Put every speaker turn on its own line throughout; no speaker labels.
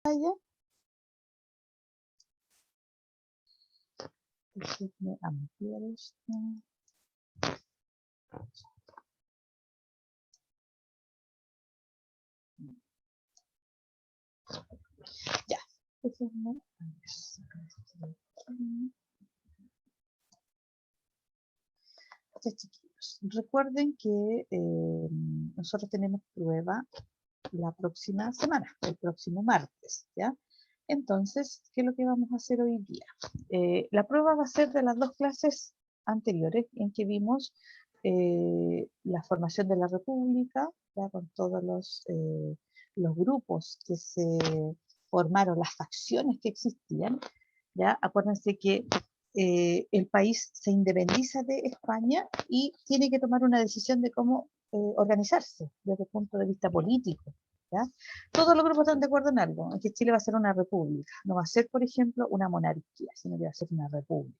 Déjenme ampliar esto. Ya. Déjenme sacar esto de aquí. Ya, chiquillos, recuerden que nosotros tenemos prueba la próxima semana, el próximo martes, ¿ya? Entonces, ¿qué es lo que vamos a hacer hoy día? La prueba va a ser de las dos clases anteriores en que vimos la formación de la República, ¿ya? Con todos los grupos que se formaron, las facciones que existían, ¿ya? Acuérdense que el país se independiza de España y tiene que tomar una decisión de cómo organizarse desde el punto de vista político, ¿ya? Todos los grupos están de acuerdo en algo, en que Chile va a ser una república, no va a ser, por ejemplo, una monarquía, sino que va a ser una república.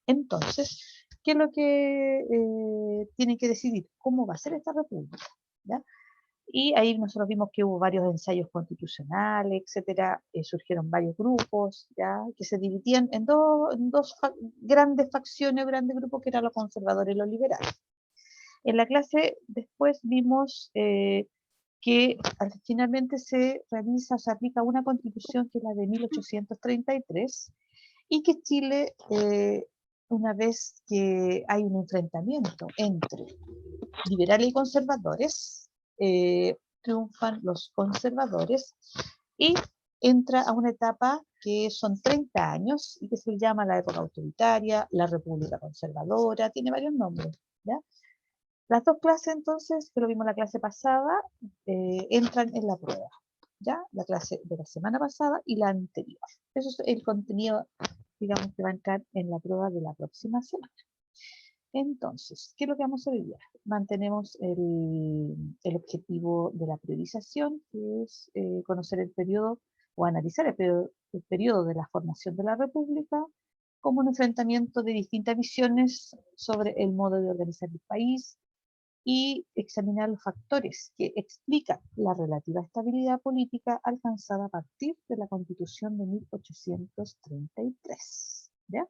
Entonces, ¿qué es lo que tienen que decidir? ¿Cómo va a ser esta república? ¿Ya? Y ahí nosotros vimos que hubo varios ensayos constitucionales, etcétera, surgieron varios grupos, ¿ya? Que se dividían en dos grandes facciones, grandes grupos, que eran los conservadores y los liberales. En la clase después vimos que finalmente se realiza, se aplica una constitución que es la de 1833, y que Chile, una vez que hay un enfrentamiento entre liberales y conservadores, triunfan los conservadores y entra a una etapa que son 30 años y que se llama la época autoritaria, la república conservadora, tiene varios nombres, ¿ya? Las dos clases entonces, que lo vimos en la clase pasada, entran en la prueba, ¿ya? La clase de la semana pasada y la anterior. Eso es el contenido, digamos, que va a entrar en la prueba de la próxima semana. Entonces, ¿qué es lo que vamos a ver hoy día? Mantenemos el objetivo de la priorización, que es conocer el periodo o analizar el periodo de la formación de la República como un enfrentamiento de distintas visiones sobre el modo de organizar el país y examinar los factores que explican la relativa estabilidad política alcanzada a partir de la Constitución de 1833. ¿Ya?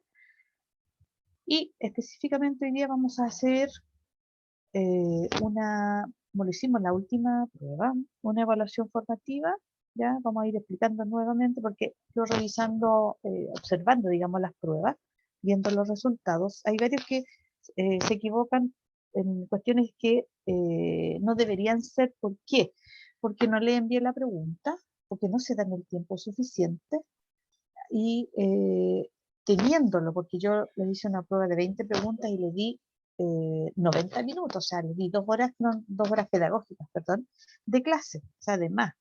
Y específicamente hoy día vamos a hacer como lo hicimos en la última prueba, una evaluación formativa. Ya vamos a ir explicando nuevamente porque yo revisando, observando, digamos, las pruebas, viendo los resultados, hay varios que se equivocan en cuestiones que no deberían ser. ¿Por qué? Porque no leen bien la pregunta, porque no se dan el tiempo suficiente y teniéndolo, porque yo le hice una prueba de 20 preguntas y le di 90 minutos, o sea, le di 2 horas, no, 2 horas pedagógicas, perdón, de clase, o sea, de más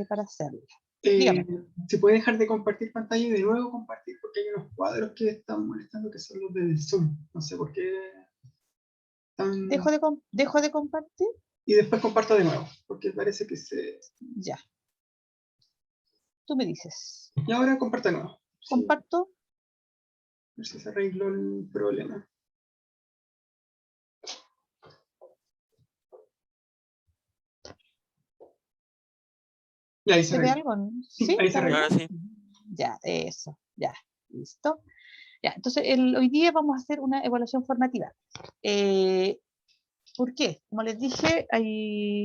para hacerlo. Dígame.
¿Se puede dejar de compartir pantalla y de nuevo compartir? Porque hay unos cuadros que están molestando, que son los del Zoom. No sé por qué están...
¿Dejo de compartir?
Y después comparto de nuevo, porque parece que se...
Ya. Tú me dices.
Y ahora comparto de nuevo.
¿Comparto?
Sí. A ver si se arregló el problema. Y ahí
¿Se ve algo?
Sí, ahí se arregló.
Ahora sí.
Ya, eso, ya, listo. Ya, entonces hoy día vamos a hacer una evaluación formativa. ¿Por qué? Como les dije,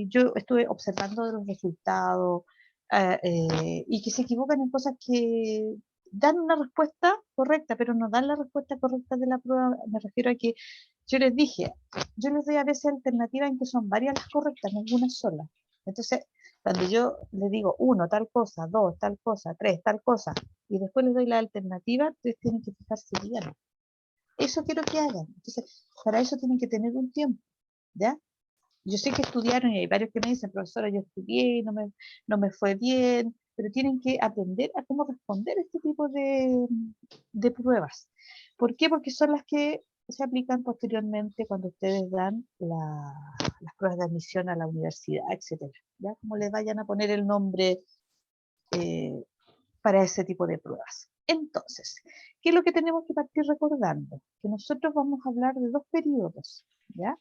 yo estuve observando los resultados y que se equivocan en cosas que dan una respuesta correcta, pero no dan la respuesta correcta de la prueba. Me refiero a que yo les dije, yo les doy a veces alternativas en que son varias las correctas, no una sola. Entonces, cuando yo les digo 1, tal cosa, 2, tal cosa, 3, tal cosa, y después les doy la alternativa, ustedes tienen que fijarse bien. Eso quiero que hagan. Entonces, para eso tienen que tener un tiempo, ¿ya? Yo sé que estudiaron y hay varios que me dicen, profesora, yo estudié y no me fue bien, pero tienen que aprender a cómo responder este tipo de pruebas. ¿Por qué? Porque son las que se aplican posteriormente cuando ustedes dan las pruebas de admisión a la universidad, etcétera. ¿Ya? Como les vayan a poner el nombre para ese tipo de pruebas. Entonces, ¿qué es lo que tenemos que partir recordando? Que nosotros vamos a hablar de 2 periodos, ¿ya?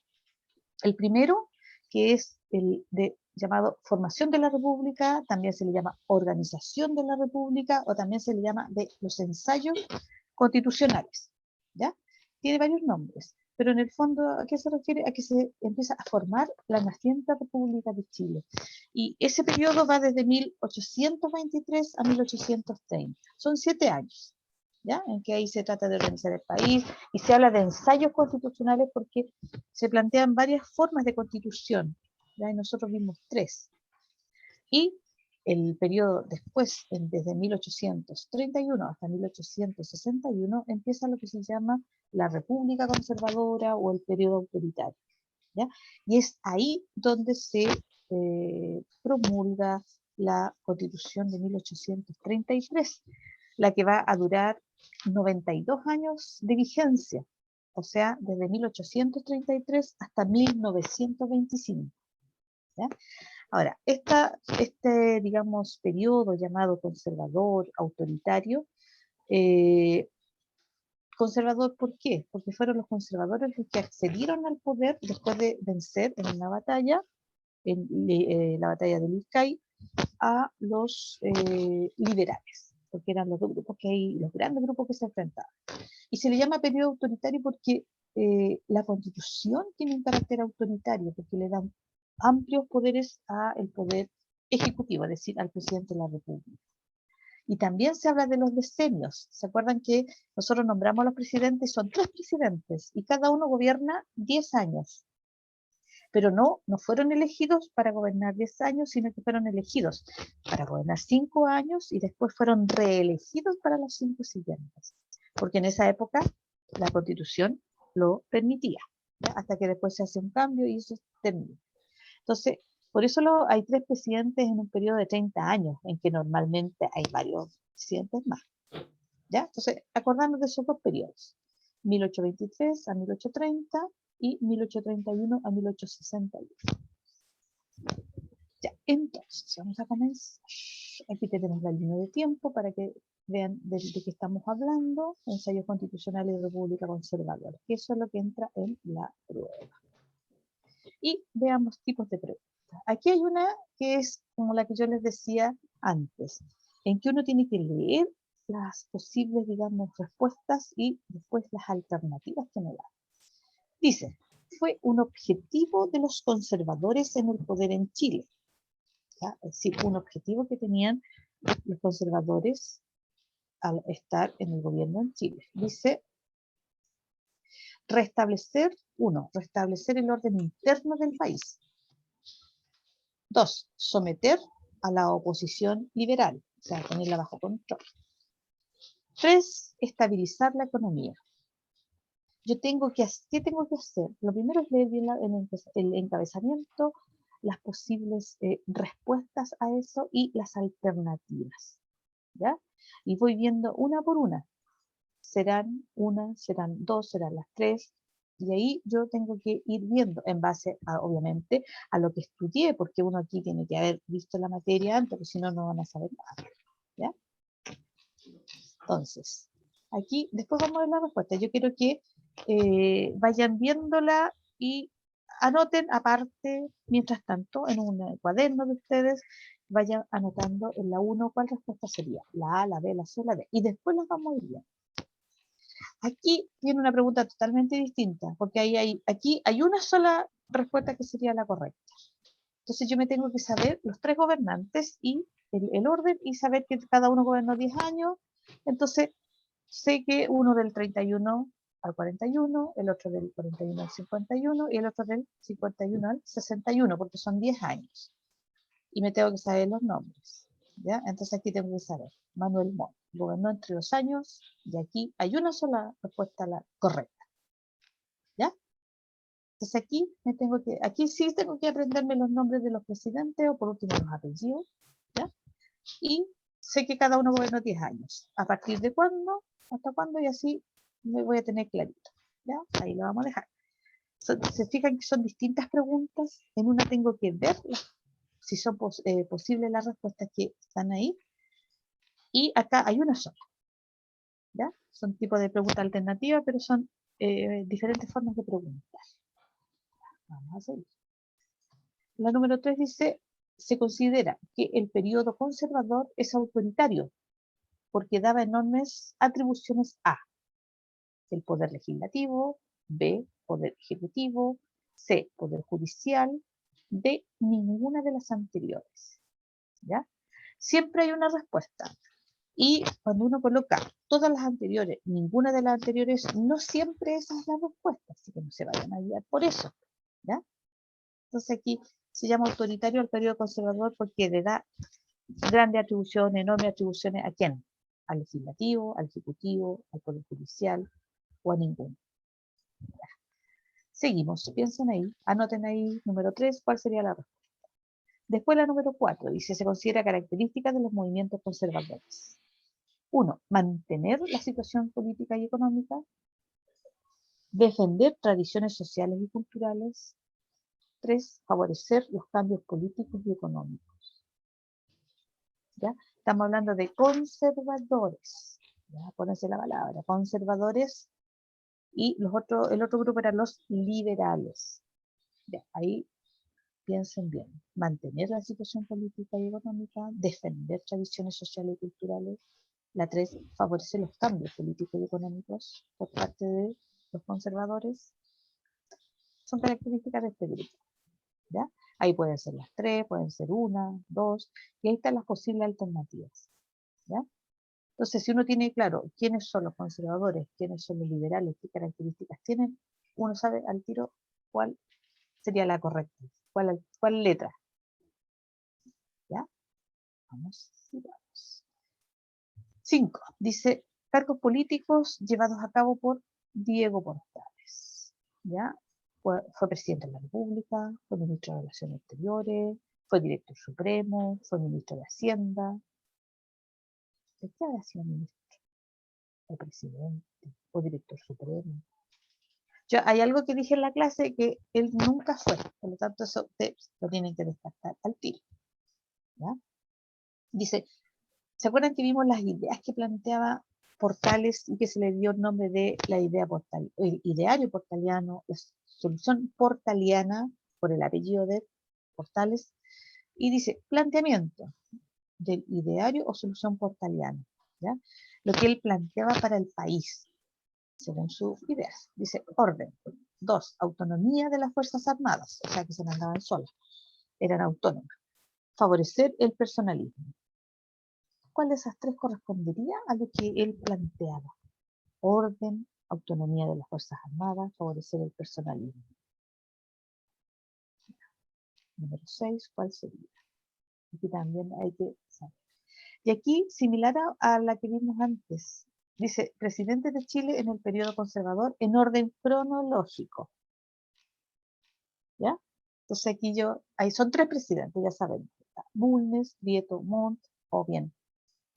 El primero, que es el de llamado formación de la República, también se le llama organización de la República, o también se le llama de los ensayos constitucionales, ¿ya? Tiene varios nombres, pero en el fondo, ¿a qué se refiere? A que se empieza a formar la naciente República de Chile. Y ese periodo va desde 1823 a 1830. Son 7 años, ¿ya? En que ahí se trata de organizar el país, y se habla de ensayos constitucionales porque se plantean varias formas de constitución, ¿ya? Y nosotros vimos 3. Y el periodo después, desde 1831 hasta 1861, empieza lo que se llama la República Conservadora o el periodo autoritario, ¿ya? Y es ahí donde se promulga la Constitución de 1833, la que va a durar 92 años de vigencia, o sea, desde 1833 hasta 1925, ¿ya? Ahora, digamos, periodo llamado conservador, autoritario, conservador, ¿por qué? Porque fueron los conservadores los que accedieron al poder después de vencer en una batalla, en la batalla de Lircay, a los liberales, porque eran los dos grupos que hay, los grandes grupos que se enfrentaban. Y se le llama periodo autoritario porque la Constitución tiene un carácter autoritario, porque le dan amplios poderes al poder ejecutivo, es decir, al presidente de la República. Y también se habla de los decenios. ¿Se acuerdan que nosotros nombramos a los presidentes? Son 3 presidentes y cada uno gobierna 10 años. Pero no fueron elegidos para gobernar 10 años, sino que fueron elegidos para gobernar 5 años y después fueron reelegidos para los 5 siguientes. Porque en esa época la Constitución lo permitía, ¿ya? Hasta que después se hace un cambio y eso termina. Entonces, por eso hay 3 presidentes en un periodo de 30 años, en que normalmente hay varios presidentes más, ¿ya? Entonces, acordarnos de esos 2 periodos, 1823 a 1830 y 1831 a 1861. Ya, entonces, vamos a comenzar. Aquí tenemos la línea de tiempo para que vean de qué estamos hablando. Ensayos constitucionales de República Conservadora, que eso es lo que entra en la prueba. Y veamos tipos de preguntas. Aquí hay una que es como la que yo les decía antes, en que uno tiene que leer las posibles, digamos, respuestas y después las alternativas que me dan. Dice, fue un objetivo de los conservadores en el poder en Chile. ¿Ya? Es decir, un objetivo que tenían los conservadores al estar en el gobierno en Chile. Dice, restablecer el orden interno del país. 2, someter a la oposición liberal, o sea, ponerla bajo control. 3, estabilizar la economía. ¿Qué tengo que hacer? Lo primero es leer bien el encabezamiento, las posibles respuestas a eso y las alternativas, ¿ya? Y voy viendo una por una. Serán 1, serán 2, serán las 3, y ahí yo tengo que ir viendo en base, obviamente, a lo que estudié, porque uno aquí tiene que haber visto la materia antes, porque si no, no van a saber nada, ¿ya? Entonces, aquí, después vamos a ver la respuesta. Yo quiero que vayan viéndola y anoten aparte, mientras tanto, en un cuaderno de ustedes, vayan anotando en la 1 cuál respuesta sería, la A, la B, la C, la D, y después las vamos a ir viendo. Aquí viene una pregunta totalmente distinta, porque aquí hay una sola respuesta que sería la correcta. Entonces yo me tengo que saber los 3 gobernantes y el orden, y saber que cada uno gobernó 10 años. Entonces sé que uno del 31 al 41, el otro del 41 al 51 y el otro del 51 al 61, porque son 10 años. Y me tengo que saber los nombres, ¿ya? Entonces aquí tengo que saber, Manuel Montt gobernó entre los años, y aquí hay una sola respuesta correcta, ¿ya? Entonces aquí sí tengo que aprenderme los nombres de los presidentes, o por último los apellidos, ¿ya? Y sé que cada uno gobernó 10 años. ¿A partir de cuándo? ¿Hasta cuándo? Y así me voy a tener clarito, ¿ya? Ahí lo vamos a dejar. Se fijan que son distintas preguntas. En una tengo que ver si son posibles las respuestas que están ahí. Y acá hay una sola, ¿ya? Son tipos de preguntas alternativas, pero son diferentes formas de preguntar. Vamos a seguir. La número 3 dice, se considera que el periodo conservador es autoritario, porque daba enormes atribuciones a el poder legislativo, B, poder ejecutivo, C, poder judicial, D, ninguna de las anteriores. ¿Ya? Siempre hay una respuesta. Y cuando uno coloca todas las anteriores, ninguna de las anteriores, no siempre esa es la respuesta, así que no se vayan a guiar por eso. ¿Ya? Entonces aquí se llama autoritario al periodo conservador porque le da grandes atribuciones, enormes atribuciones ¿a quién? Al legislativo, al ejecutivo, al poder judicial o a ninguno. Seguimos, piensen ahí, anoten ahí, número 3, ¿cuál sería la respuesta? Después la número 4, dice, se considera características de los movimientos conservadores. 1, mantener la situación política y económica, defender tradiciones sociales y culturales, 3, favorecer los cambios políticos y económicos. ¿Ya? Estamos hablando de conservadores, ¿ya? Pónganse la palabra, conservadores, y el otro grupo eran los liberales. Ya, ahí piensen bien, mantener la situación política y económica, defender tradiciones sociales y culturales. La 3, favorecer los cambios políticos y económicos por parte de los conservadores. Son características de este grupo. ¿Ya? Ahí pueden ser las 3, pueden ser 1, 2, y ahí están las posibles alternativas. ¿Ya? Entonces, si uno tiene claro quiénes son los conservadores, quiénes son los liberales, qué características tienen, uno sabe al tiro cuál sería la correcta, cuál letra. ¿Ya? Vamos, sigamos. 5. Dice, cargos políticos llevados a cabo por Diego Portales. ¿Ya? Fue presidente de la República, fue ministro de Relaciones Exteriores, fue director supremo, fue ministro de Hacienda. ¿De qué habrá sido ministro? ¿O presidente? ¿O director supremo? Hay algo que dije en la clase que él nunca fue, por lo tanto eso ustedes lo tienen que descartar al tiro. ¿Ya? Dice, ¿se acuerdan que vimos las ideas que planteaba Portales y que se le dio el nombre de la idea portal, el ideario portaliano, la solución portaliana, por el apellido de Portales? Y dice, planteamiento del ideario o solución portaliana, ¿ya? Lo que él planteaba para el país, según sus ideas. Dice, orden. 2, autonomía de las Fuerzas Armadas, o sea que se mandaban solas, eran autónomas. Favorecer el personalismo. ¿Cuál de esas 3 correspondería a lo que él planteaba? Orden, autonomía de las Fuerzas Armadas, favorecer el personalismo. Número 6, ¿cuál sería? Aquí también hay que saber. Y aquí, similar a la que vimos antes, dice, presidente de Chile en el periodo conservador en orden cronológico. ¿Ya? Entonces aquí ahí son 3 presidentes, ya saben. Bulnes, Prieto, Montt, o bien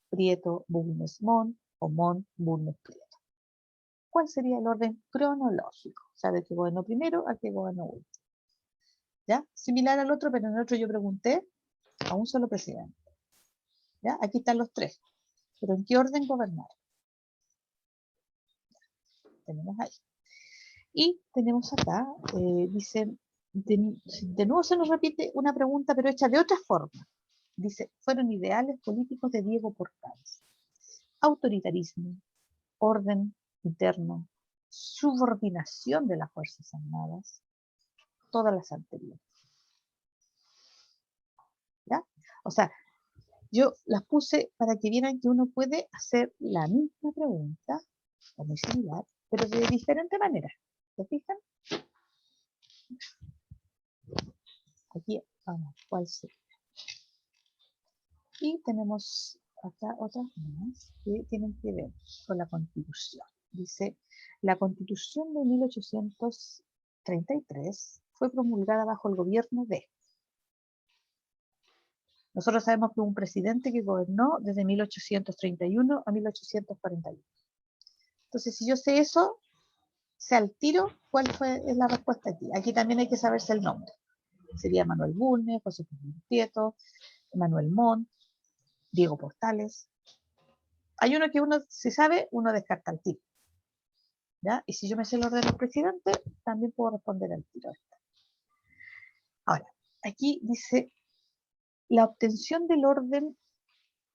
Prieto, Bulnes, Montt, o Montt, Bulnes, Prieto. ¿Cuál sería el orden cronológico? O sea, de qué gobernó primero a qué gobernó último. ¿Ya? Similar al otro, pero en el otro yo pregunté a un solo presidente. ¿Ya? Aquí están los 3. Pero ¿en qué orden gobernaron? Tenemos ahí. Y tenemos acá, dicen, de nuevo se nos repite una pregunta, pero hecha de otra forma. Dice, fueron ideales políticos de Diego Portales. Autoritarismo, orden interno, subordinación de las Fuerzas Armadas, todas las anteriores. ¿Ya? O sea, yo las puse para que vieran que uno puede hacer la misma pregunta, o muy similar, pero de diferente manera. ¿Se fijan? Aquí vamos, ¿cuál sería? Y tenemos acá otras más que tienen que ver con la Constitución. Dice, la Constitución de 1833 fue promulgada bajo el gobierno de... Nosotros sabemos que hubo un presidente que gobernó desde 1831 a 1841. Entonces, si yo sé eso, sé al tiro cuál es la respuesta aquí. Aquí también hay que saberse el nombre. Sería Manuel Bulnes, José Fernández Prieto, Manuel Montt, Diego Portales. Hay uno que uno, si sabe, uno descarta al tiro. ¿Ya? Y si yo me sé el orden del presidente, también puedo responder al tiro. Ahora, aquí dice la obtención del orden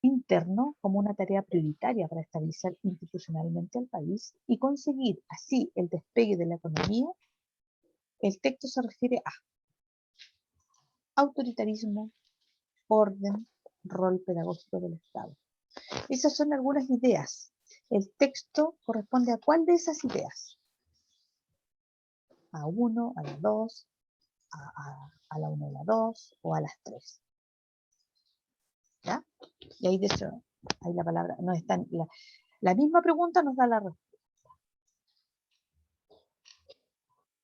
interno como una tarea prioritaria para estabilizar institucionalmente al país y conseguir así el despegue de la economía, el texto se refiere a autoritarismo, orden, rol pedagógico del Estado. Esas son algunas ideas. El texto corresponde a ¿cuál de esas ideas? A 1, a la 2, a la 1 y la 2 o a las 3. ¿Ya? Y ahí de hecho, ahí la palabra, no está, la misma pregunta nos da la respuesta.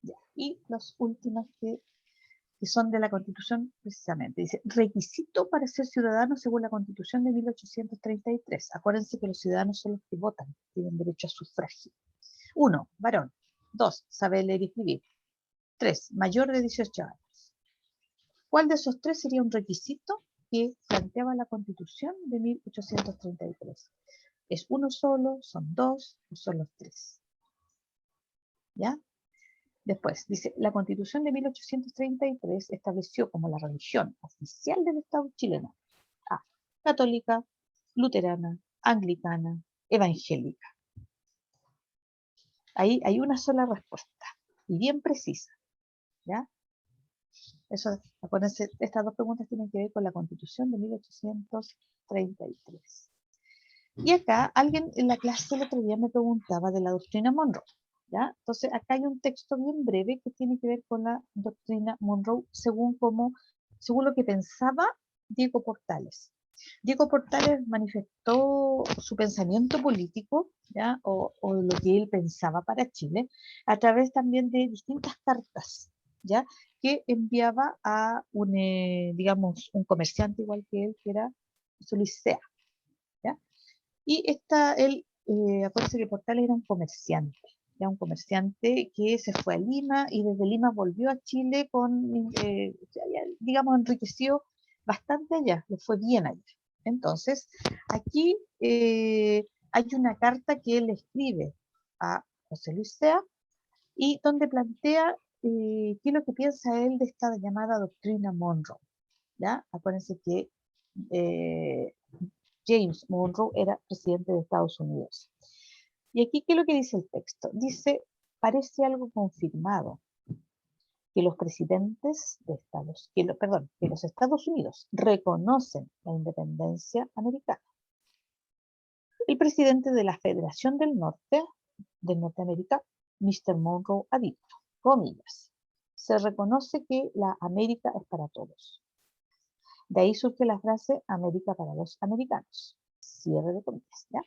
¿Ya? Y las últimas que son de la Constitución precisamente. Dice, requisito para ser ciudadano según la Constitución de 1833. Acuérdense que los ciudadanos son los que votan, tienen derecho a sufragio. 1, varón. 2, saber leer y escribir. 3, mayor de 18 años. ¿Cuál de esos 3 sería un requisito que planteaba la Constitución de 1833? ¿Es uno solo, son 2 o son los 3? ¿Ya? Después, dice, la Constitución de 1833 estableció como la religión oficial del Estado chileno a católica, luterana, anglicana, evangélica. Ahí hay una sola respuesta y bien precisa. ¿Ya? Eso, acuérdense, estas dos preguntas tienen que ver con la Constitución de 1833. Y acá alguien en la clase el otro día me preguntaba de la doctrina Monroe. ¿Ya? Entonces acá hay un texto bien breve que tiene que ver con la doctrina Monroe según lo que pensaba Diego Portales. Diego Portales manifestó su pensamiento político, ¿ya? O lo que él pensaba para Chile a través también de distintas cartas, ¿ya? Que enviaba a digamos, un comerciante igual que él, que era Solicea. Y acuérdense que Portales era un comerciante que se fue a Lima y desde Lima volvió a Chile digamos, enriqueció bastante allá, le fue bien allá. Entonces, aquí hay una carta que él escribe a José Luis Sea y donde plantea qué es lo que piensa él de esta llamada doctrina Monroe. ¿Ya? Acuérdense que James Monroe era presidente de Estados Unidos. Y aquí, ¿qué es lo que dice el texto? Dice, parece algo confirmado que los presidentes de que los Estados Unidos reconocen la independencia americana. El presidente de la Federación del Norte, de Norteamérica, Mr. Monroe, ha dicho, comillas, se reconoce que la América es para todos. De ahí surge la frase América para los americanos. Cierre de comillas, ¿ya?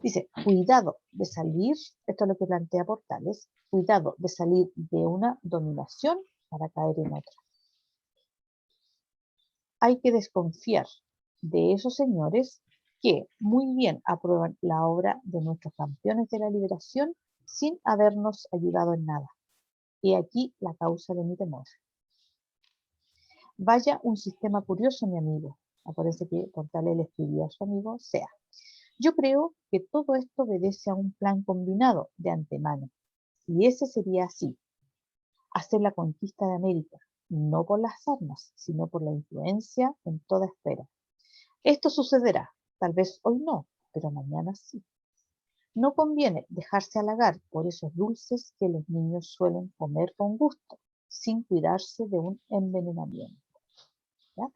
Dice, cuidado de salir, esto es lo que plantea Portales, cuidado de salir de una dominación para caer en otra. Hay que desconfiar de esos señores que muy bien aprueban la obra de nuestros campeones de la liberación sin habernos ayudado en nada. Y aquí la causa de mi temor. Vaya un sistema curioso, mi amigo. Acuérdense que Portales le escribía a su amigo Sea. Yo creo que todo esto obedece a un plan combinado de antemano. Y ese sería así. Hacer la conquista de América, no por las armas, sino por la influencia en toda esfera. Esto sucederá, tal vez hoy no, pero mañana sí. No conviene dejarse halagar por esos dulces que los niños suelen comer con gusto, sin cuidarse de un envenenamiento. ¿Ya?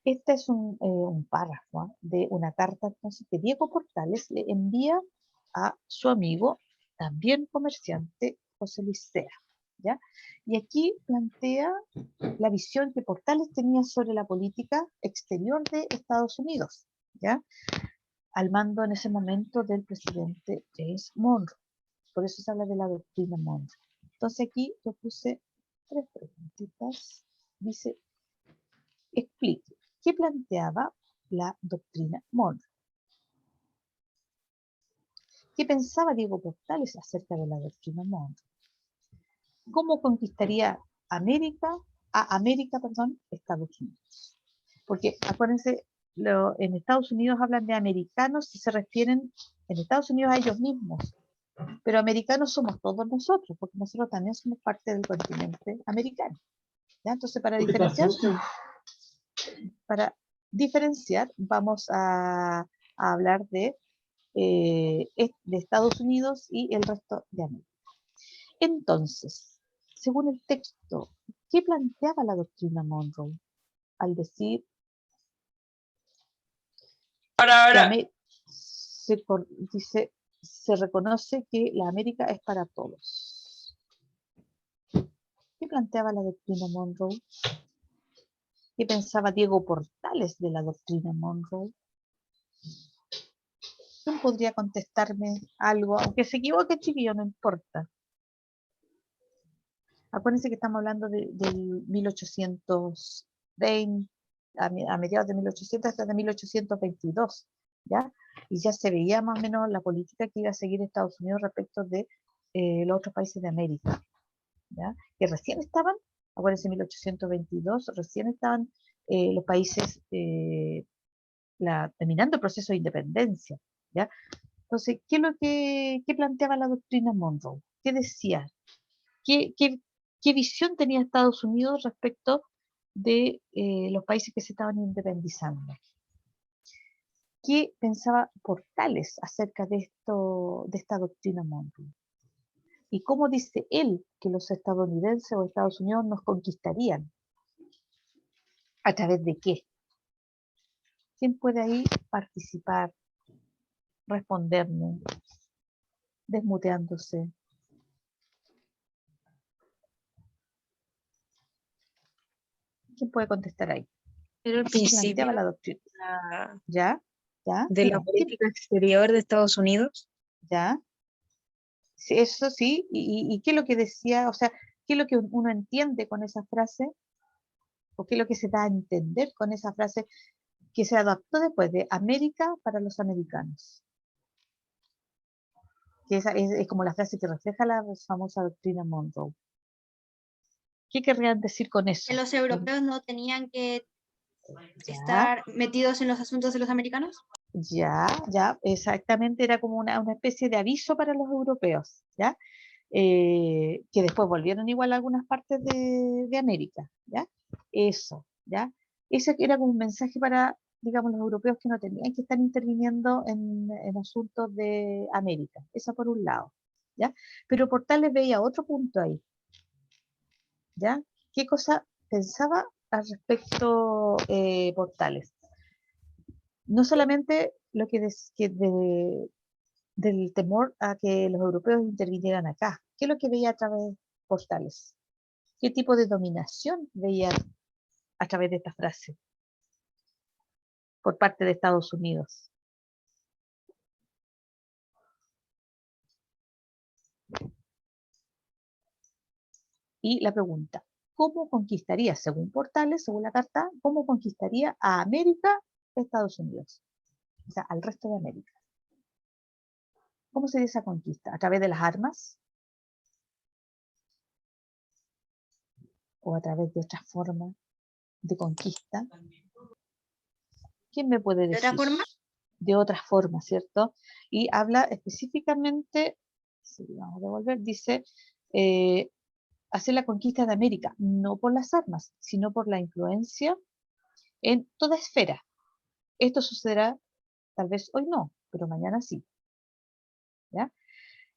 Este es un párrafo de una carta entonces, que Diego Portales le envía a su amigo, también comerciante, José Luis Sea. ¿Ya? Y aquí plantea la visión que Portales tenía sobre la política exterior de Estados Unidos, ¿ya? Al mando en ese momento del presidente James Monroe. Por eso se habla de la doctrina Monroe. Entonces aquí yo puse 3 preguntitas. Dice, explique, ¿qué planteaba la doctrina Monroe? ¿Qué pensaba Diego Portales acerca de la doctrina Monroe? ¿Cómo conquistaría América, Estados Unidos? Porque acuérdense, en Estados Unidos hablan de americanos y se refieren en Estados Unidos a ellos mismos, pero americanos somos todos nosotros, porque nosotros también somos parte del continente americano. ¿Ya? Entonces, para diferenciar, vamos a hablar de Estados Unidos y el resto de América. Entonces, según el texto, ¿qué planteaba la doctrina Monroe al decir que dice, se reconoce que la América es para todos? ¿Qué planteaba la doctrina Monroe? ¿Qué pensaba Diego Portales de la doctrina Monroe? ¿Quién podría contestarme algo? Aunque se equivoque, chiquillo, no importa. Acuérdense que estamos hablando del 1820, a mediados de 1800 hasta de 1822, ¿ya? Y ya se veía más o menos la política que iba a seguir Estados Unidos respecto de los otros países de América, ¿ya? Que recién estaban, acuérdense, 1822, recién estaban los países terminando el proceso de independencia, ¿ya? Entonces, ¿qué es lo qué planteaba la doctrina Monroe? ¿Qué decía? ¿Qué visión tenía Estados Unidos respecto de los países que se estaban independizando? ¿Qué pensaba Portales acerca de esta doctrina Monroe? ¿Y cómo dice él que los estadounidenses o Estados Unidos nos conquistarían? ¿A través de qué? ¿Quién puede ahí participar, responderme, desmuteándose? ¿Quién puede contestar ahí?
Pero al
¿Qué
principio
planteaba la doctrina? ¿Ya? ¿Ya?
de la
Dime,
política exterior de Estados Unidos.
¿ya? Sí, eso sí, y qué es lo que decía, o sea, qué es lo que uno entiende con esa frase, o qué es lo que se da a entender con esa frase que se adaptó después de América para los americanos. Que esa es como la frase que refleja la famosa doctrina Monroe. ¿Qué querrían decir con eso?
Que los europeos no tenían que
Ya,
estar metidos en los asuntos de los americanos.
ya, exactamente, era como una especie de aviso para los europeos, ¿ya? Que después volvieron igual a algunas partes de América, ¿ya? Eso, ¿ya? Ese era como un mensaje para, digamos, los europeos que no tenían que estar interviniendo en asuntos de América, eso por un lado, ¿ya? Pero Portales veía otro punto ahí, ¿ya? ¿Qué cosa pensaba al respecto Portales? No solamente lo del temor a que los europeos intervinieran acá, ¿qué es lo que veía a través de Portales? ¿Qué tipo de dominación veía a través de esta frase por parte de Estados Unidos? Y la pregunta, ¿cómo conquistaría, según Portales, según la carta, cómo conquistaría a América Estados Unidos? O sea, al resto de América. ¿Cómo sería esa conquista? ¿A través de las armas? ¿O a través de otra forma de conquista? ¿Quién me puede
¿De otra
decir?
forma?
De otra forma, ¿cierto? Y habla específicamente, si vamos a devolver, dice, hacer la conquista de América, no por las armas, sino por la influencia en toda esfera. Esto sucederá tal vez hoy no, pero mañana sí. ¿Ya?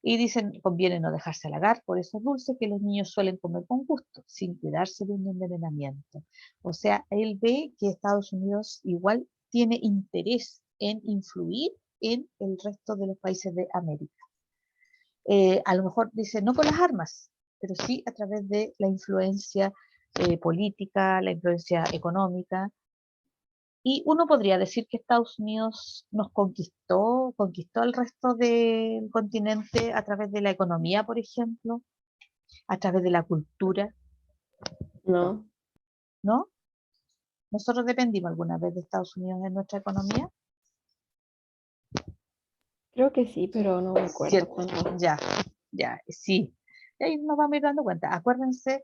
Y dicen, conviene no dejarse halagar por esos dulces que los niños suelen comer con gusto, sin cuidarse de un envenenamiento. O sea, él ve que Estados Unidos igual tiene interés en influir en el resto de los países de América. A lo mejor dice, no con las armas, pero sí a través de la influencia política, la influencia económica. Y uno podría decir que Estados Unidos nos conquistó al resto del continente a través de la economía, por ejemplo, a través de la cultura,
No,
¿no? Nosotros dependimos alguna vez de Estados Unidos en nuestra economía.
creo que sí, pero no me acuerdo
Cierto,
cuándo.
ya, sí. Y ahí nos vamos a ir dando cuenta. Acuérdense,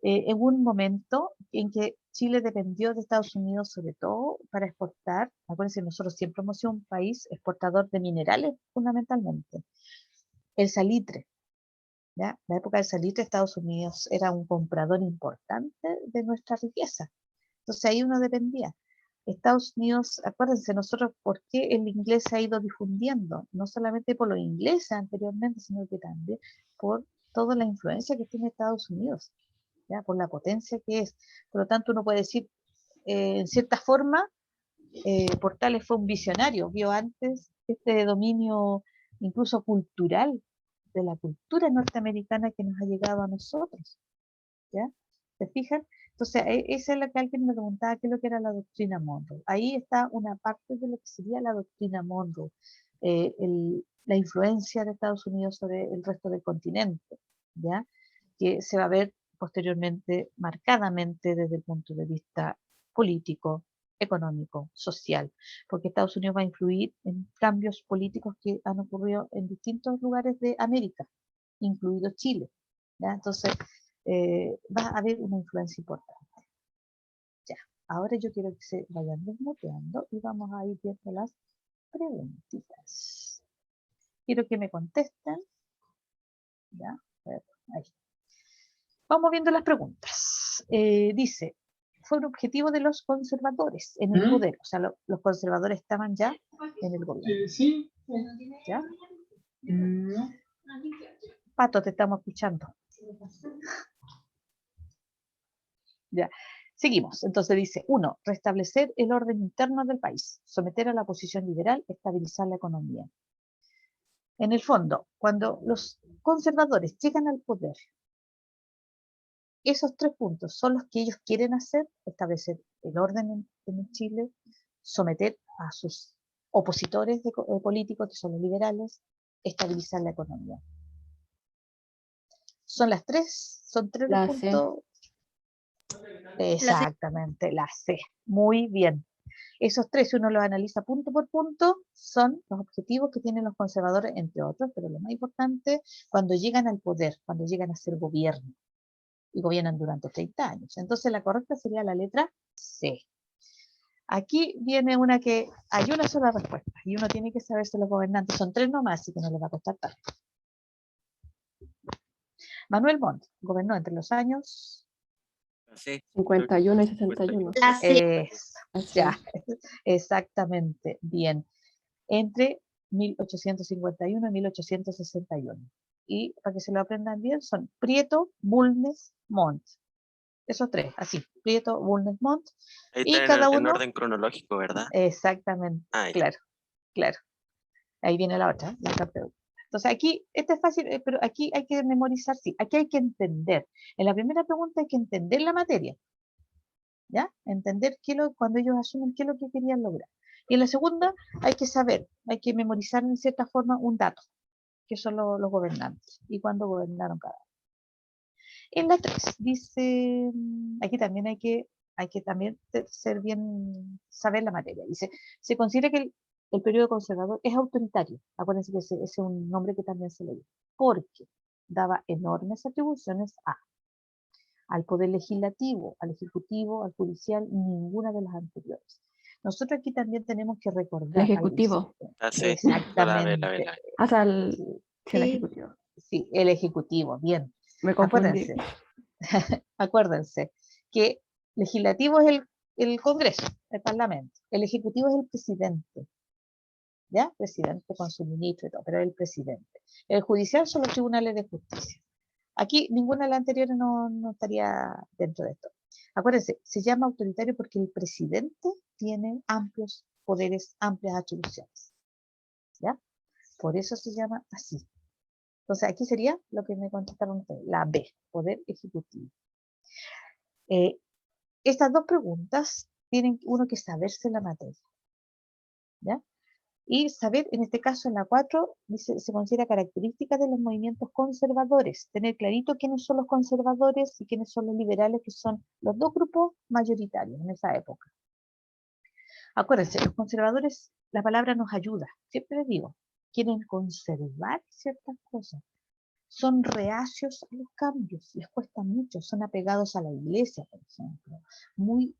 en un momento en que Chile dependió de Estados Unidos sobre todo para exportar, acuérdense, nosotros siempre hemos sido un país exportador de minerales fundamentalmente. El salitre, ¿ya? La época del salitre, Estados Unidos era un comprador importante de nuestra riqueza. Entonces ahí uno dependía. Estados Unidos, acuérdense, nosotros, ¿por qué el inglés se ha ido difundiendo? No solamente por los ingleses anteriormente, sino que también por toda la influencia que tiene Estados Unidos, ¿ya? Por la potencia que es. Por lo tanto, uno puede decir, en cierta forma, Portales fue un visionario, vio antes este dominio incluso cultural de la cultura norteamericana que nos ha llegado a nosotros, ¿ya? ¿Se fijan? Entonces, esa es la que alguien me preguntaba, ¿qué es lo que era la doctrina Monroe? Ahí está una parte de lo que sería la doctrina Monroe, la influencia de Estados Unidos sobre el resto del continente, ¿ya? Que se va a ver posteriormente marcadamente desde el punto de vista político, económico, social, porque Estados Unidos va a influir en cambios políticos que han ocurrido en distintos lugares de América, incluido Chile, ¿ya? Entonces, va a haber una influencia importante. Ya, ahora yo quiero que se vayan desmuteando y vamos a ir viendo las preguntitas. Quiero que me contesten. Ya, a ver, ahí. Vamos viendo las preguntas. Dice, fue un objetivo de los conservadores en el poder. O sea, los conservadores estaban ya en el gobierno.
Sí.
¿Ya?
No.
Pato, te estamos escuchando. Ya. Seguimos. Entonces dice, 1, restablecer el orden interno del país, someter a la oposición liberal, estabilizar la economía. En el fondo, cuando los conservadores llegan al poder, esos 3 puntos son los que ellos quieren hacer: establecer el orden en Chile, someter a sus opositores políticos, que son los liberales, estabilizar la economía. Son las 3, son 3 los
La C.
puntos. Exactamente, la C. Muy bien. Esos 3, si uno los analiza punto por punto, son los objetivos que tienen los conservadores, entre otros, pero lo más importante, cuando llegan al poder, cuando llegan a ser gobierno, y gobiernan durante 30 años. Entonces la correcta sería la letra C. Aquí viene una que hay una sola respuesta, y uno tiene que saberse los gobernantes, son 3 nomás, así que no les va a costar tanto. Manuel Montt gobernó entre los años...
Sí.
51 y 61.
La C.
Así
Ya,
es.
exactamente, bien. Entre 1851 y 1861. Y para que se lo aprendan bien, son Prieto, Bulnes, Montt. Esos 3, así, Prieto, Bulnes, Montt.
Ahí
Y
está
cada
en
uno,
orden cronológico, ¿verdad?
exactamente,
Ah, ya.
claro, claro. Ahí viene la otra pregunta. Entonces aquí, esta es fácil, pero aquí hay que memorizar, sí, aquí hay que entender. En la primera pregunta hay que entender la materia, ¿ya? Entender cuando ellos asumen qué es lo que querían lograr. Y en la segunda hay que saber, hay que memorizar en cierta forma un dato, que son los gobernantes, y cuándo gobernaron cada uno. En la 3 dice, aquí también hay que también ser bien, saber la materia. Dice, se considera que el periodo conservador es autoritario. Acuérdense que ese es un nombre que también se le dio, porque daba enormes atribuciones al poder legislativo, al ejecutivo, al judicial, ninguna de las anteriores. Nosotros aquí también tenemos que recordar
El ejecutivo.
Ah, sí.
exactamente.
Hasta el, sí, el
Sí.
ejecutivo.
Sí, el ejecutivo, bien.
Me confundí.
Acuérdense que legislativo es el Congreso, el Parlamento. El ejecutivo es el presidente, ¿ya? Presidente con su ministro y todo, pero es el presidente. El judicial son los tribunales de justicia. Aquí ninguna de las anteriores no estaría dentro de esto. Acuérdense, se llama autoritario porque el presidente tiene amplios poderes, amplias atribuciones, ¿ya? Por eso se llama así. Entonces aquí sería lo que me contestaron ustedes, la B, poder ejecutivo. Estas 2 preguntas tienen uno que saberse la materia, ¿ya? Y saber, en este caso en la 4, dice, se considera característica de los movimientos conservadores, tener clarito quiénes son los conservadores y quiénes son los liberales, que son los 2 grupos mayoritarios en esa época. Acuérdense, los conservadores, la palabra nos ayuda, siempre les digo, quieren conservar ciertas cosas, son reacios a los cambios, les cuesta mucho, son apegados a la iglesia, por ejemplo, muy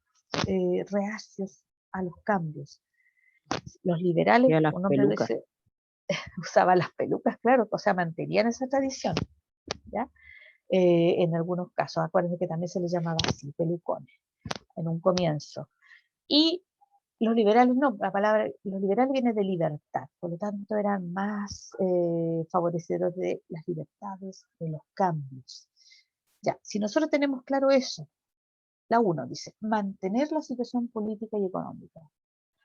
reacios a los cambios. Los liberales,
Y a las
un hombre
pelucas.
dice, usaban las pelucas, claro, o sea, mantenían esa tradición, ¿ya? En algunos casos, acuérdense que también se les llamaba así, pelucones, en un comienzo. Y Los liberales no, la palabra, los liberales viene de libertad, por lo tanto eran más favorecedores de las libertades, de los cambios. Ya, si nosotros tenemos claro eso, la 1 dice, mantener la situación política y económica,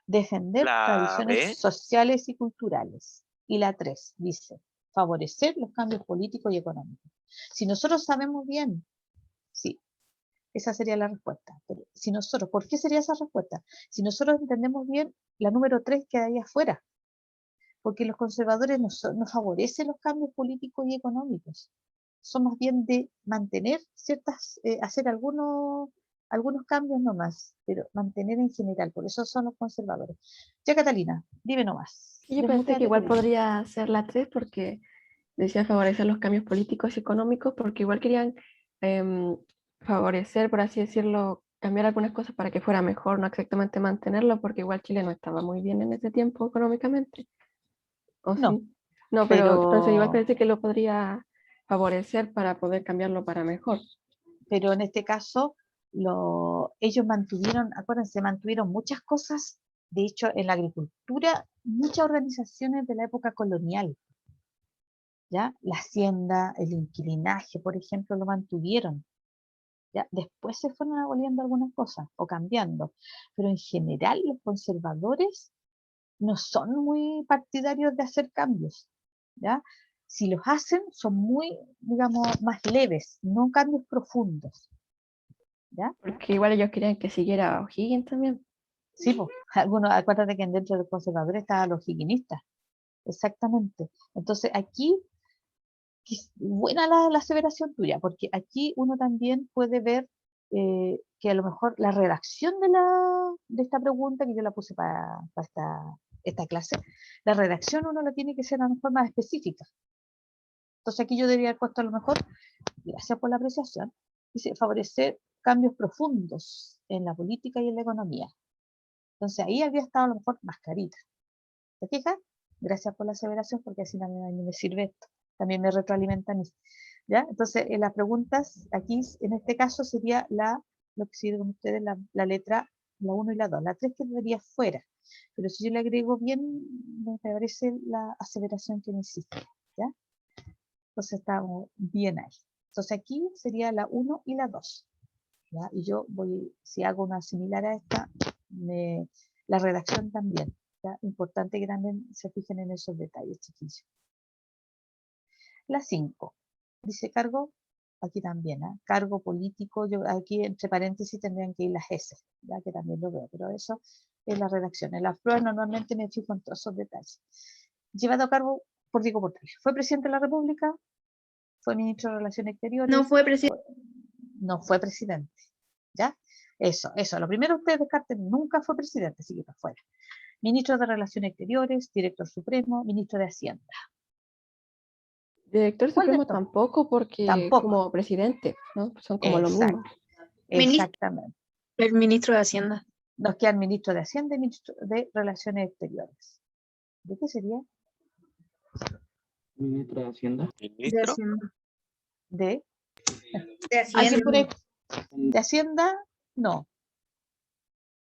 defender
La
tradiciones
B,
sociales y culturales. Y la 3 dice, favorecer los cambios políticos y económicos. Si nosotros sabemos bien, sí, esa sería la respuesta. Pero si nosotros, ¿por qué sería esa respuesta? Si nosotros entendemos bien, la número 3 queda ahí afuera, porque los conservadores no favorecen los cambios políticos y económicos. Son más bien de mantener ciertas, hacer algunos cambios nomás, pero mantener en general, por eso son los conservadores. Ya Catalina, dime nomás.
Y yo pensé que
Desmuteate,
igual
por favor.
podría ser la 3 porque decía favorecer los cambios políticos y económicos, porque igual querían em, favorecer, por así decirlo, cambiar algunas cosas para que fuera mejor, no exactamente mantenerlo, porque igual Chile no estaba muy bien en ese tiempo económicamente. ¿O
No,
sí? No, pero entonces igual
pero
pensé que lo podría favorecer para poder cambiarlo para mejor.
en este caso ellos mantuvieron, acuérdense, mantuvieron muchas cosas, de hecho en la agricultura, muchas organizaciones de la época colonial, ¿ya? La hacienda, el inquilinaje, por ejemplo, lo mantuvieron, ¿ya? Después se fueron aboliendo algunas cosas o cambiando, pero en general los conservadores no son muy partidarios de hacer cambios, ¿ya? Si los hacen, son muy, digamos, más leves, no cambios profundos, ¿ya?
Porque igual ellos querían que siguiera O'Higgins también.
Sí, pues, algunos, acuérdate que dentro de los conservadores estaban los higuinistas, exactamente. Entonces aquí, buena la aseveración tuya, porque aquí uno también puede ver que a lo mejor la redacción de esta pregunta, que yo la puse para esta clase, la redacción uno la tiene que ser a lo mejor más específica. Entonces aquí yo debería haber puesto a lo mejor, gracias por la apreciación, dice favorecer cambios profundos en la política y en la economía. Entonces ahí habría estado a lo mejor más clarita. ¿Te fijas? Gracias por la aseveración, porque así también a mí me sirve esto. También me retroalimenta a mí. ¿Ya? Entonces, en las preguntas, aquí, en este caso, sería lo que sigue con ustedes, la letra, la 1 y la 2. La 3 quedaría fuera. Pero si yo le agrego bien, me parece la aseveración que me hiciste. ¿Ya? Entonces, estamos bien ahí. Entonces, aquí sería la 1 y la 2. ¿Ya? Y yo voy, si hago una similar a esta, la redacción también. ¿Ya? Importante que también se fijen en esos detalles, chiquillos. La 5. Dice cargo, aquí también, ¿eh? Cargo político, yo aquí entre paréntesis tendrían que ir las S, ya que también lo veo, pero eso es la redacción. En las pruebas normalmente me fijo en todos esos detalles. Llevado a cargo por Diego Portales. Fue presidente de la República, fue ministro de Relaciones Exteriores,
No fue presidente.
no fue presidente, ¿ya? Eso, lo primero ustedes descarten, nunca fue presidente, así que para afuera. Ministro de Relaciones Exteriores, director supremo, ministro de Hacienda.
Director
¿Cuál de
supremo
estos?
tampoco, porque
Tampoco.
como presidente, ¿no? Son como lo mismo.
Exacto,
Ministro,
exactamente.
el ministro de Hacienda.
Nos queda el ministro de Hacienda y ministro de Relaciones Exteriores. ¿De qué sería?
Ministro de Hacienda.
De
ministro,
Hacienda.
¿De
De
alguien
Hacienda.
por ahí? ¿De Hacienda? No.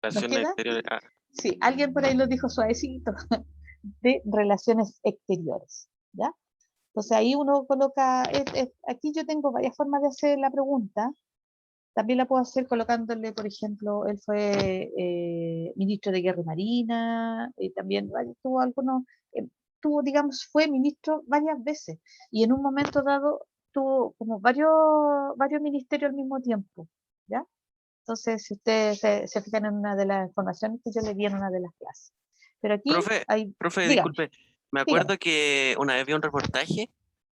¿Nos
relaciones
queda?
exteriores. Ah,
Sí, alguien por ahí lo dijo suavecito. De Relaciones Exteriores. ¿Ya? Entonces ahí uno coloca, aquí yo tengo varias formas de hacer la pregunta. También la puedo hacer colocándole, por ejemplo, él fue ministro de Guerra y Marina, y también tuvo algunos, digamos, fue ministro varias veces, y en un momento dado tuvo como varios ministerios al mismo tiempo, ¿ya? Entonces, si ustedes se fijan en una de las informaciones que yo le di en una de las clases. Pero aquí
profe,
hay,
profe,
dígame,
disculpe. Me
dígame.
acuerdo que una vez vi un reportaje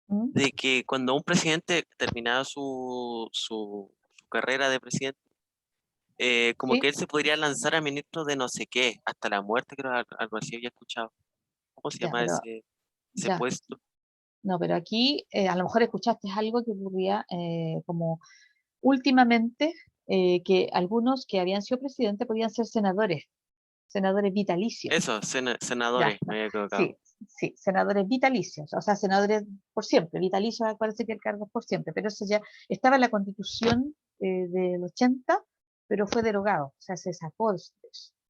¿Mm?
de que cuando un presidente terminaba su carrera de presidente, como
¿Sí?
que él se podría lanzar a ministro de no sé qué, hasta la muerte, creo, algo así había escuchado. ¿Cómo se
Ya,
llama
pero,
ese
ya.
puesto?
No, pero aquí a lo mejor escuchaste algo que ocurría como últimamente, que algunos que habían sido presidentes podían ser senadores vitalicios.
Eso,
Ya,
senadores,
no,
me había equivocado.
sí, sí, senadores vitalicios, o sea, senadores por siempre, vitalicios, parece que el cargo es por siempre, pero eso ya estaba en la Constitución del 80, pero fue derogado, o sea, se sacó de eso.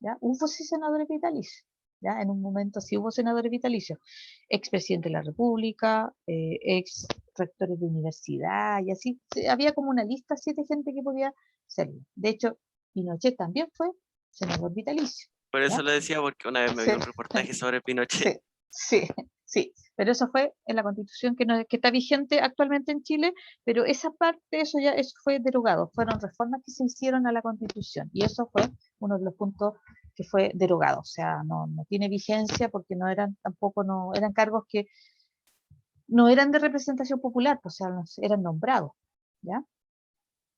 ¿ya? Hubo sí senadores vitalicios, ¿ya? En un momento sí hubo senadores vitalicios, expresidente de la República, ex rectores de universidad, y así, había como una lista así de gente que podía serlo. De hecho, Pinochet también fue senador vitalicio.
Por eso
¿Ya?
lo decía, porque una vez me vi
Sí.
un reportaje sobre Pinochet.
Sí, sí, sí, pero eso fue en la Constitución que, no, que está vigente actualmente en Chile, pero esa parte, eso fue derogado, fueron reformas que se hicieron a la Constitución, y eso fue uno de los puntos que fue derogado, o sea, no tiene vigencia porque no eran, tampoco no, eran cargos que no eran de representación popular, pues, o sea, eran nombrados, ¿ya?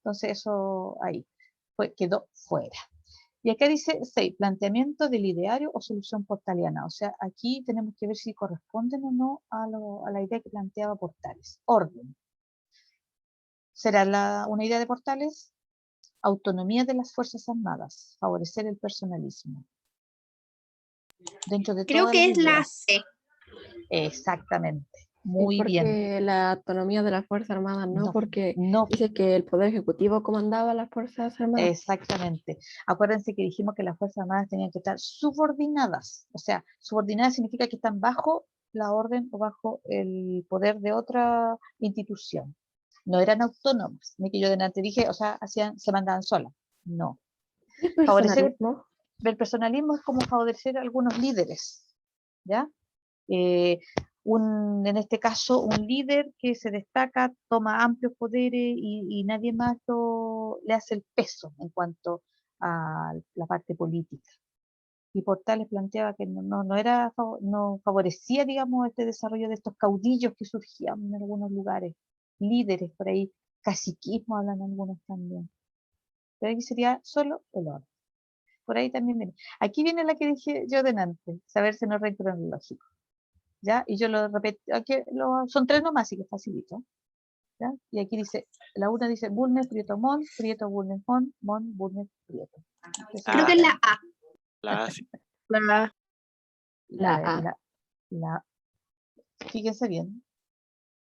Entonces eso ahí quedó fuera. Y acá dice 6, planteamiento del ideario o solución portaliana. O sea, aquí tenemos que ver si corresponden o no a la idea que planteaba Portales. Orden. ¿Será una idea de Portales? Autonomía de las Fuerzas Armadas. Favorecer el personalismo. Dentro de
Creo
todas
que
las
es la
ideas.
C.
Exactamente.
Sí,
Muy bien.
porque la autonomía de las Fuerzas Armadas no,
No,
porque
no.
dice que el Poder Ejecutivo comandaba las Fuerzas Armadas.
Exactamente. Acuérdense que dijimos que las Fuerzas Armadas tenían que estar subordinadas. O sea, subordinadas significa que están bajo la orden o bajo el poder de otra institución. No eran autónomas. Ni que yo delante dije, o sea, se mandaban solas. No.
¿El
Favorecer
personalismo?
el personalismo es como favorecer a algunos líderes, ¿ya? En este caso, un líder que se destaca, toma amplios poderes y nadie más le hace el peso en cuanto a la parte política. Y Portales planteaba que no favorecía, digamos, este desarrollo de estos caudillos que surgían en algunos lugares, líderes por ahí, caciquismo hablan algunos también. Pero aquí sería solo el orden. Por ahí también viene. Aquí viene la que dije yo delante, saberse no orden cronológico. ¿Ya? Y yo lo repito, aquí son 3 nomás, así que facilito. ¿Ya? Y aquí dice, la una dice Bulnes, Prieto, Mon, Prieto, Bulnes, Mon, Bulnes, Prieto.
Creo que es la A.
La sí.
La A.
La
A ver,
A.
fíjense bien,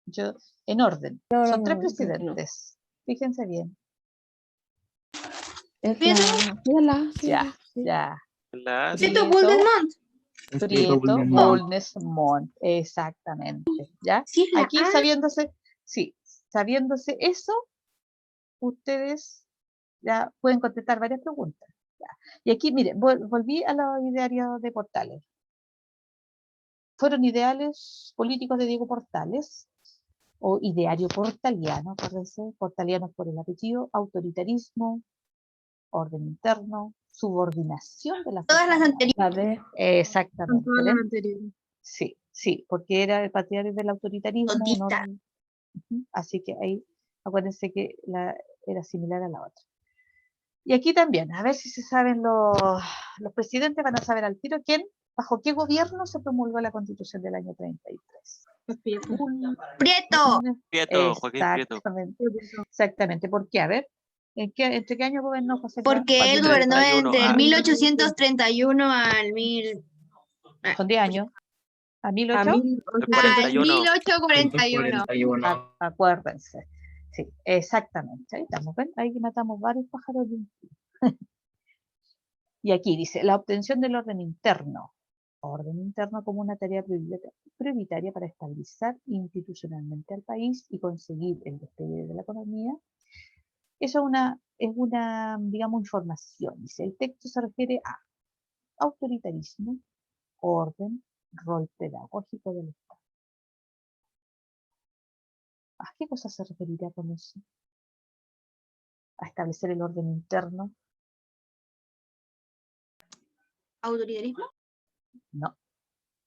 yo, en orden,
No,
son 3
continúa.
presidentes, fíjense bien,
Es
¿Prieto?
la A, sí,
ya,
sí.
ya,
La sí.
Prieto
Prieto,
Bullmont.
Prieto, Bulnes, Mon, exactamente, ¿ya?
Sí, es la
Aquí
A.
sabiéndose eso, ustedes ya pueden contestar varias preguntas. Ya. Y aquí, mire, volví a los idearios de Portales. Fueron ideales políticos de Diego Portales, o ideario portaliano, acuérdense, portaliano por el apellido, autoritarismo, orden interno, subordinación de las
Todas las
fuerzas
anteriores.
La D.
Exactamente.
Son todas las
¿Ven?
anteriores.
Sí, sí, porque era el patriarca del autoritarismo, un
Todita.
orden. Así que ahí, acuérdense que era similar a la otra. Y aquí también, a ver si se saben los presidentes, van a saber al tiro bajo qué gobierno se promulgó la Constitución del año 33.
Prieto.
Prieto, Joaquín Prieto.
Exactamente, exactamente. ¿Por qué? A ver, ¿entre qué año gobernó José
Porque él
Joaquín
gobernó
31,
entre el
ah.
1831 al 1000.
Son 10 años. ¿A 1008?
El
Al
41.
1841.
Acuérdense. Sí, exactamente. Ahí estamos, ¿ven? Ahí matamos varios pájaros de un tiro. Y aquí dice, la obtención del orden interno. Orden interno como una tarea prioritaria para estabilizar institucionalmente al país y conseguir el despegue de la economía. Eso es una, digamos, información. Dice, el texto se refiere a autoritarismo, orden, rol pedagógico del Estado. ¿A qué cosa se referiría con eso? ¿A establecer el orden interno?
¿Autoritarismo?
No.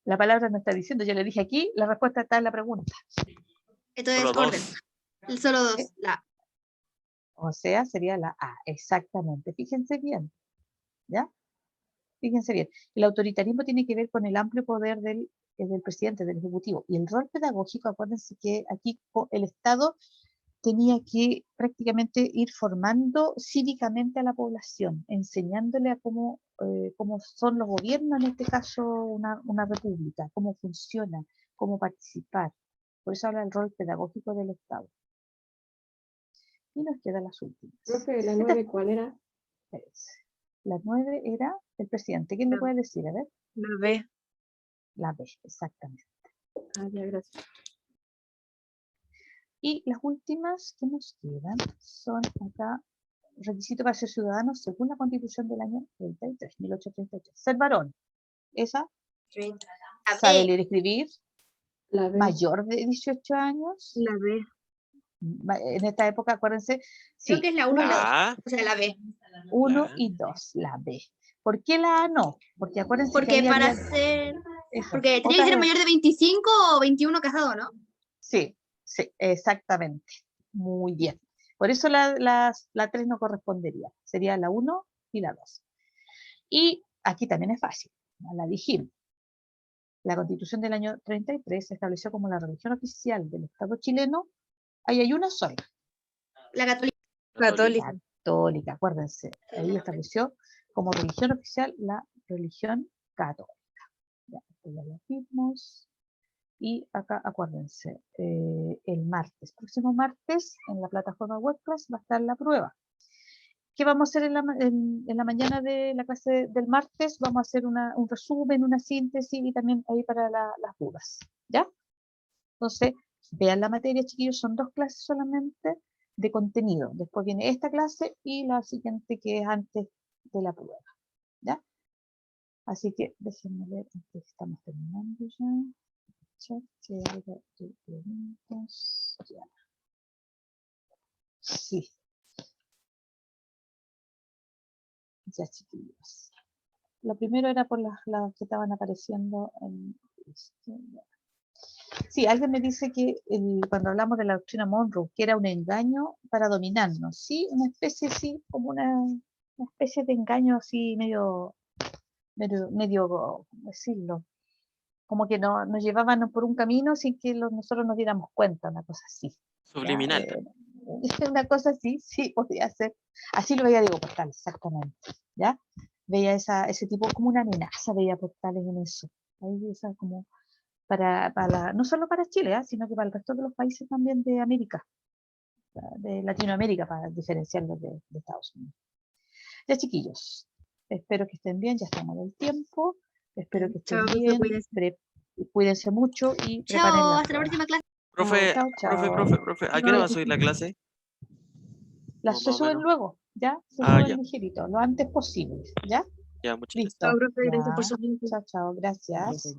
La palabra no está diciendo, yo le dije aquí, la respuesta está en la pregunta.
Entonces,
Solo
orden.
2.
El solo 2. La.
O sea, sería la A, exactamente. Fíjense bien, ¿ya? Fíjense bien. El autoritarismo tiene que ver con el amplio poder del presidente, del ejecutivo. Y el rol pedagógico, acuérdense que aquí el Estado tenía que prácticamente ir formando cívicamente a la población, enseñándole a cómo son los gobiernos, en este caso una república, cómo funciona, cómo participar. Por eso habla del rol pedagógico del Estado. Y nos quedan las últimas.
Creo que la 9, ¿cuál era?
Espérense. La 9 era el presidente. ¿Quién me
La-
puede decir? A ver,
La B.
la B, exactamente.
Ah, ya, gracias.
Y las últimas que nos quedan son acá, requisito para ser ciudadano según la Constitución del año 33, 1833. Ser varón. Esa,
La
sabe
B.
leer y escribir,
La B.
mayor de 18 años.
La B.
En esta época, acuérdense,
Creo
sí,
que es la 1 y la 2.
A,
O sea, la B.
1
ya.
y 2, la B. ¿Por qué la A no? Porque acuérdense que
Porque
ahí
para
había
ser.
eso,
Porque tiene que
otras
ser mayor de 25 o 21 casado, ¿no?
Sí, sí, exactamente. Muy bien. Por eso la 3 no correspondería. Sería la 1 y la 2. Y aquí también es fácil. Ya la dijimos. La Constitución del año 33 se estableció como la religión oficial del Estado chileno. Ahí hay una sola.
La católica.
Católica.
Católica, acuérdense. Ahí estableció como religión oficial la religión católica. Ya, esto ya lo vimos. Y acá, acuérdense, el martes, próximo martes, en la plataforma WebClass va a estar la prueba. ¿Qué vamos a hacer en la mañana de la clase del martes? Vamos a hacer un resumen, una síntesis y también ahí para las dudas. ¿Ya? Entonces, vean la materia, chiquillos, son 2 clases solamente de contenido. Después viene esta clase y la siguiente que es antes de la prueba. ¿Ya? Así que déjenme ver, estamos terminando ya. Chat, si hay algo de preguntas, ya. Sí, ya, chiquillos. Lo primero era por las que estaban apareciendo en ya. Sí, alguien me dice que cuando hablamos de la doctrina Monroe, que era un engaño para dominarnos. Sí, una especie, sí, como una especie de engaño así medio, ¿cómo decirlo? Como que nos llevaban por un camino sin que nosotros nos diéramos cuenta, una cosa así. ¿Ya?
Subliminal.
Una cosa así, sí, podría ser. Así lo veía Diego Portales, exactamente. ¿Ya? Veía ese tipo como una amenaza, veía Portales en eso. Ahí esa como no solo para Chile, sino que para el resto de los países también de América, de Latinoamérica, para diferenciarlos de Estados Unidos. Ya, chiquillos, espero que estén bien, ya estamos del tiempo. Espero que estén
Chao, profe,
bien,
cuídense.
cuídense mucho y preparen
Chao,
la
hasta la
prueba.
próxima clase.
Profe,
Chao, chao.
profe, ¿a qué hora va a subir la clase?
Las se
Más o
suben
menos.
luego, ¿ya? Se
Ah,
suben
ya,
ligerito, lo antes posible, ¿ya?
ya, muchas gracias.
Chao,
Listo.
profe, gracias
Ya.
por su tiempo.
Chao, chao, gracias.